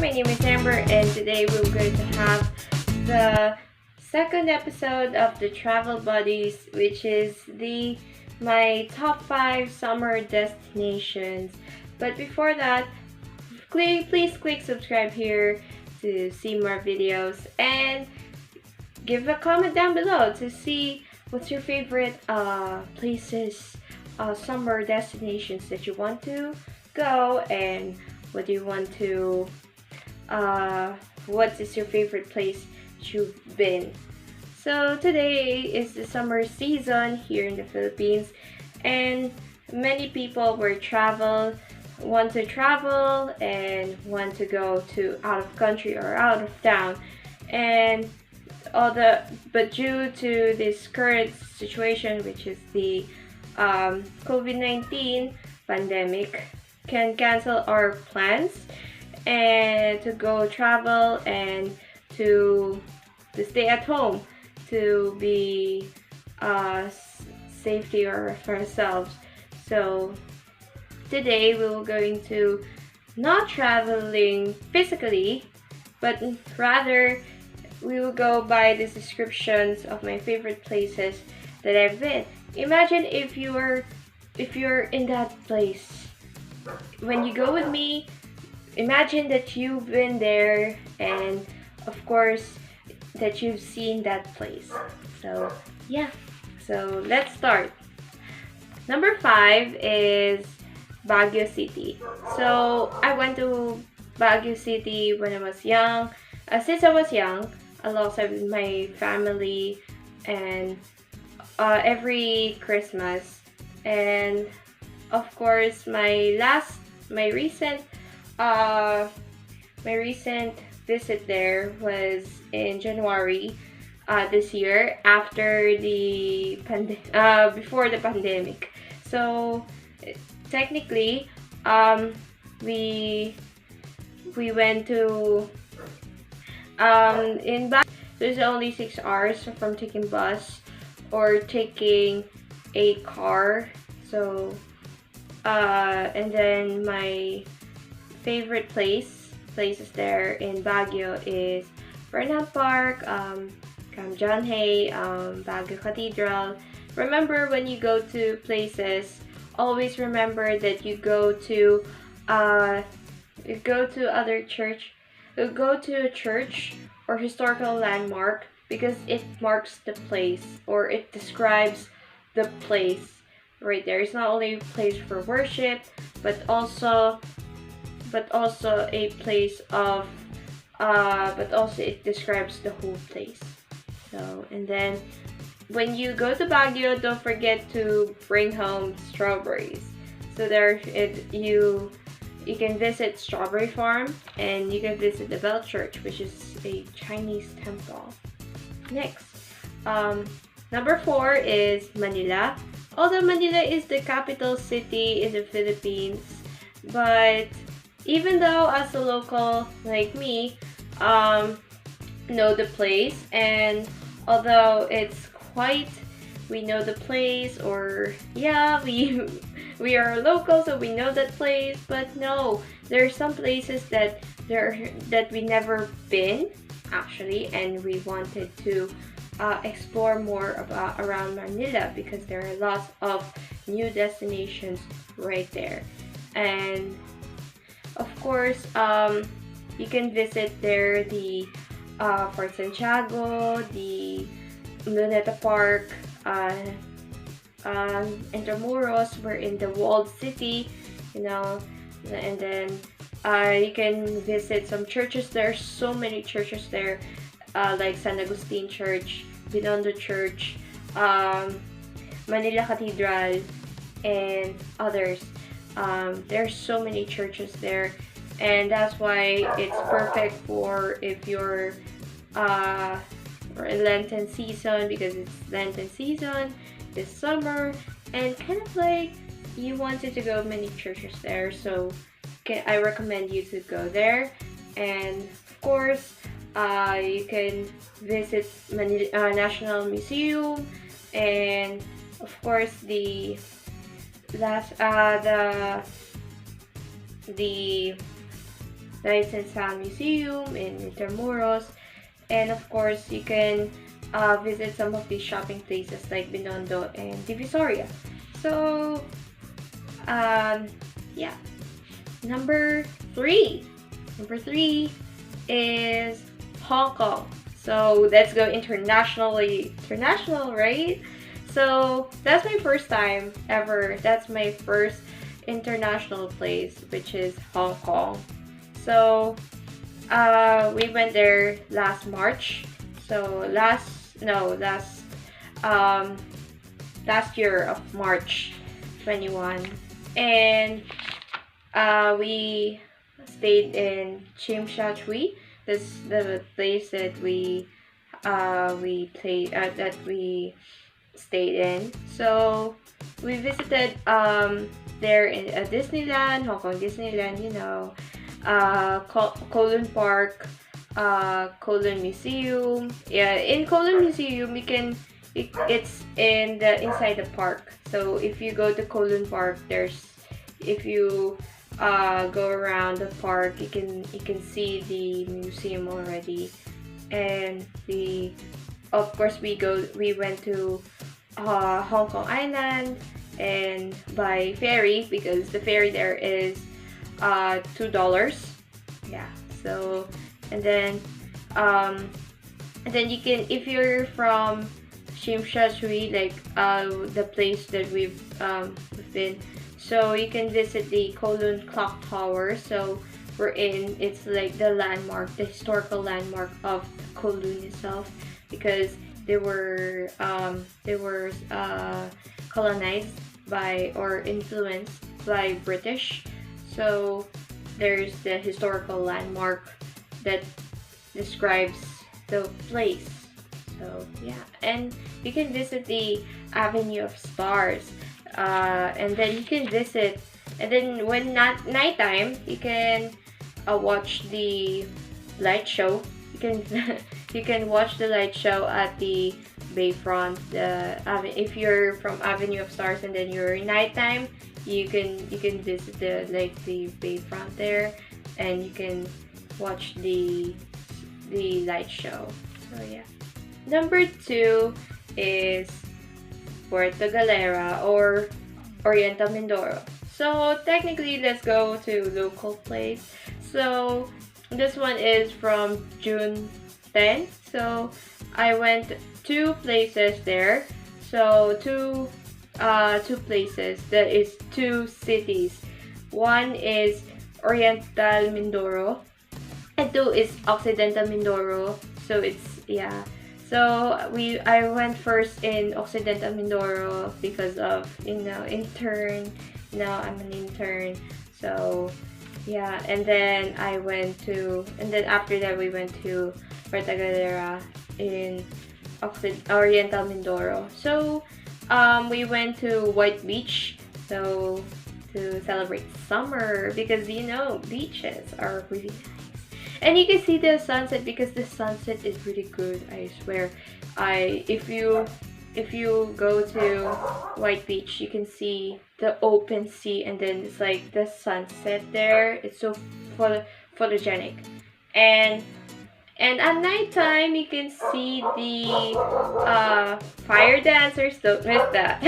my name is Amber, and today we're going to have the second episode of the Travel Buddies, which is my top 5 summer destinations. But before that, please click subscribe here to see more videos, and give a comment down below to see what's your favorite places, summer destinations that you want to go, and what do you want to what is your favorite place you've been. So today is the summer season here in the Philippines, and many people want to travel and want to go to out of country or out of town, and but due to this current situation, which is the COVID-19 pandemic, can cancel our plans and to go travel and to stay at home to be safety or for ourselves. So today we will going to not traveling physically, but rather we will go by the descriptions of my favorite places that I've been. Imagine if you're in that place. When you go with me, imagine that you've been there, and of course that you've seen that place. So yeah, so let's start. Number 5 is Baguio City. So I went to Baguio City when I was young. Since I was young, alongside with my family, and every Christmas, and of course my recent visit there was in January this year, after the before the pandemic. So technically we went to in Baguio. There's only 6 hours from taking bus or taking a car. So and then my favorite places there in Baguio is Burnham Park, Kamjanhay, Baguio Cathedral. Remember, when you go to places, always remember that you go to a church or historical landmark, because it marks the place, or it describes the place right there. It's not only a place for worship, but also a place of but also it describes the whole place. So, and then when you go to Baguio, don't forget to bring home strawberries. So you can visit Strawberry Farm, and you can visit the Bell Church, which is a Chinese temple. Next, number 4 is Manila. Although Manila is the capital city in the Philippines, but even though as a local like me, know the place, and although it's quite, we know the place, or yeah, we are local, so we know that place. But no, there are some places that we never been actually, and we wanted to explore more about around Manila, because there are lots of new destinations right there. And of course, you can visit there the Fort Santiago, the Luneta Park, Intramuros. We're in the walled city, and then you can visit some churches. There's so many churches there, like San Agustin Church, Binondo Church, Manila Cathedral, and others. There's so many churches there, and that's why it's perfect for if you're for a Lenten season, because it's Lenten season this summer, and kind of like you wanted to go many churches there. So I recommend you to go there. And of course, you can visit National Museum, and of course the Lights and Sound Museum in Intramuros, and of course you can visit some of these shopping places like Binondo and Divisoria. So yeah. Number three. Number three is Hong Kong. So let's go internationally. International, right? So that's my first time ever. That's my first international place, which is Hong Kong. So we went there last March. So um last year of March 21, and we stayed in Chim Sha Tsui. This the place that that we stayed in. So we visited there in Disneyland, Hong Kong Disneyland, Kowloon Park, Kowloon Museum. Yeah, in Kowloon Museum, it's in the inside the park. So if you go to Kowloon Park, if you go around the park, you can see the museum already, and of course we went to Hong Kong Island and by ferry, because the ferry there is $2. Yeah. So and then you can, if you're from Shim Sha Tsui, like the place that we've been, so you can visit the Kowloon Clock Tower. So it's like the landmark, the historical landmark of Kowloon itself, because they were colonized by or influenced by British. So there's the historical landmark that describes the place. So yeah, and you can visit the Avenue of Stars, and then you can visit, and then when not nighttime, you can watch the light show. You can you can watch the light show at the Bayfront. If you're from Avenue of Stars and then you're nighttime, you can visit the Bayfront there, and you can watch the light show. So yeah. Number 2 is Puerto Galera or Oriental Mindoro. So technically, let's go to local place. So this one is from June 10. So I went 2 places there. So two places. That is 2 cities. One is Oriental Mindoro, and 2 is Occidental Mindoro. So it's So I went first in Occidental Mindoro because of intern. Now I'm an intern. So yeah, and then after that we went to Puerto Galera in Oriental Mindoro. So we went to White Beach, so to celebrate summer, because beaches are really nice. And you can see the sunset, because the sunset is really good, I swear. If you go to White Beach, you can see the open sea, and then it's like the sunset there. It's so photogenic. And at nighttime, you can see the fire dancers. Don't miss that.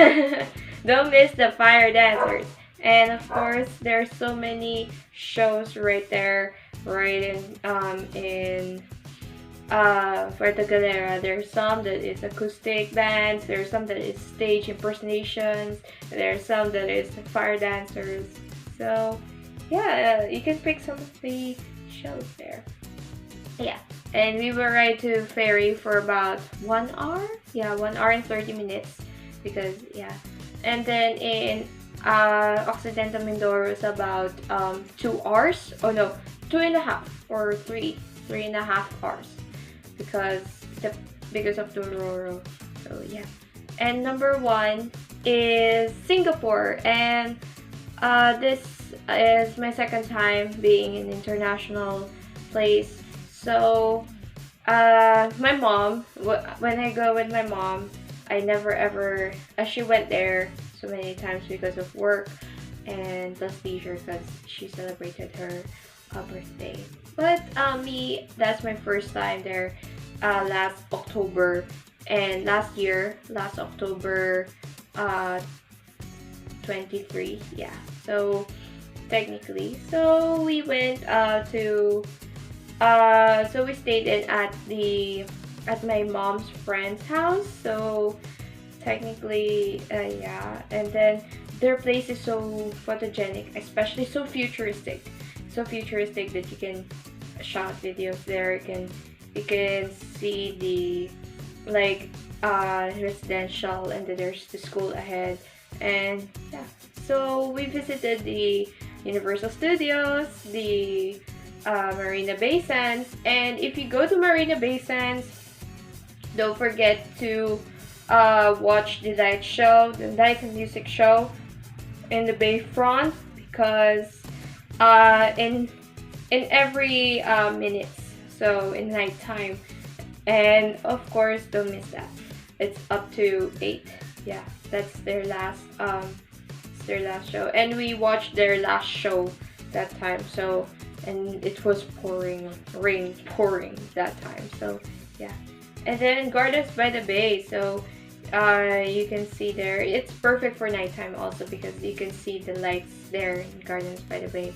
Don't miss the fire dancers. And of course, there's so many shows right there, right in Puerto Galera. There's some that is acoustic bands, there's some that is stage impersonations, there's some that is fire dancers. So yeah, you can pick some of the shows there. Yeah, and we will ride to ferry for about 1 hour. Yeah, 1 hour and 30 minutes, because and then in Occidental Mindoro is about 2 hours. Oh no, 2.5 or 3.5 hours, because of the Roro. So yeah. And number 1 is Singapore, and this is my second time being in international place. So my mom, when I go with my mom, I never ever, she went there so many times because of work and plus leisure, because she celebrated her birthday. But me, that's my first time there last October, and last October, uh, 23. Yeah. So technically, so we went so we stayed in at my mom's friend's house. So technically, yeah, and then their place is so photogenic, especially so futuristic that you can shot videos there. You can see the like residential, and then there's the school ahead, and yeah. So we visited the Universal Studios, the Marina Bay Sands, and if you go to Marina Bay Sands, don't forget to watch the light and music show in the bayfront, because in every minutes, so in nighttime, and of course don't miss that. It's up to 8. Yeah, that's their last show, and we watched their last show that time. So, and it was rain pouring that time. So yeah, and then Gardens by the Bay. So you can see there, it's perfect for nighttime also, because you can see the lights there in Gardens by the Bay.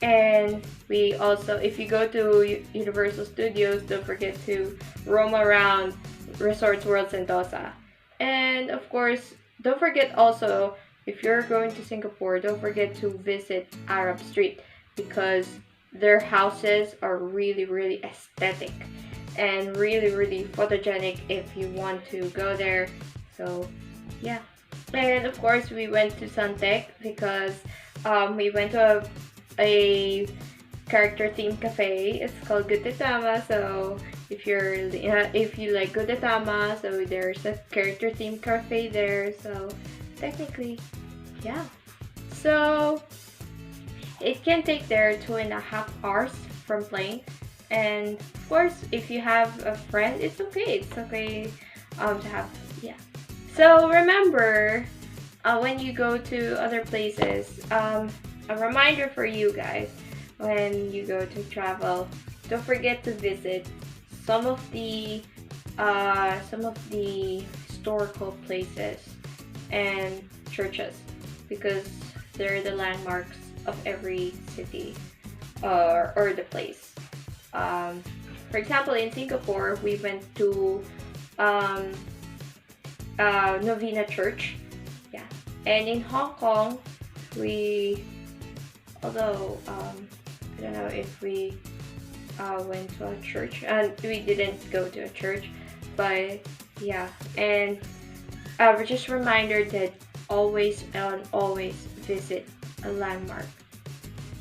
And we also, if you go to Universal Studios, don't forget to roam around Resorts World Sentosa. And of course, don't forget also, if you're going to Singapore, don't forget to visit Arab Street, because their houses are really, really aesthetic and really, really photogenic if you want to go there. So yeah. And of course, we went to Suntec, because we went to a character themed cafe. It's called Gudetama. So if you like Gudetama, so there's a character themed cafe there. So technically, yeah. So it can take there 2.5 hours from plane. And of course, if you have a friend, it's okay. It's okay to have, yeah. So remember, when you go to other places, a reminder for you guys, when you go to travel, don't forget to visit some of the historical places and churches, because they're the landmarks of every city or the place. For example, in Singapore, we went to Novena Church, yeah, and in Hong Kong, although I don't know if we went to a church, and we didn't go to a church, but yeah. And just a reminder that always visit a landmark,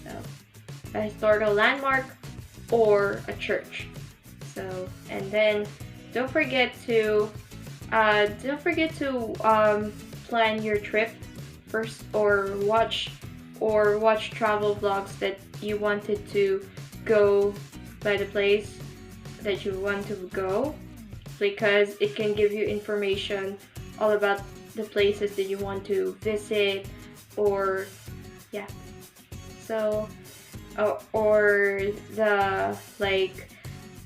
so a historical landmark or a church. So, and then don't forget to plan your trip first, or watch travel vlogs that you wanted to go by the place that you want to go, because it can give you information all about the places that you want to visit, or yeah. So or the like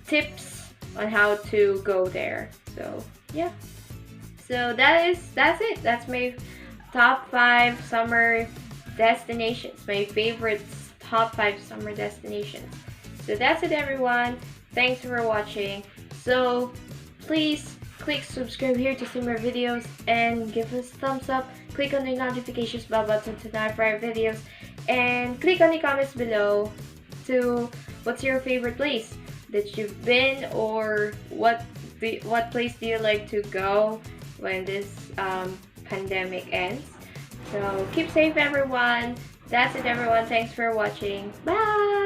tips on how to go there. So yeah. So that's it. That's my top 5 summer destinations. My favorite top 5 summer destinations. So that's it, everyone. Thanks for watching. So please click subscribe here to see more videos, and give us thumbs up. Click on the notifications bell button to notify our videos, and click on the comments below to what's your favorite place that you've been, or what place do you like to go when this pandemic ends. So keep safe, everyone. That's it, everyone. Thanks for watching. Bye.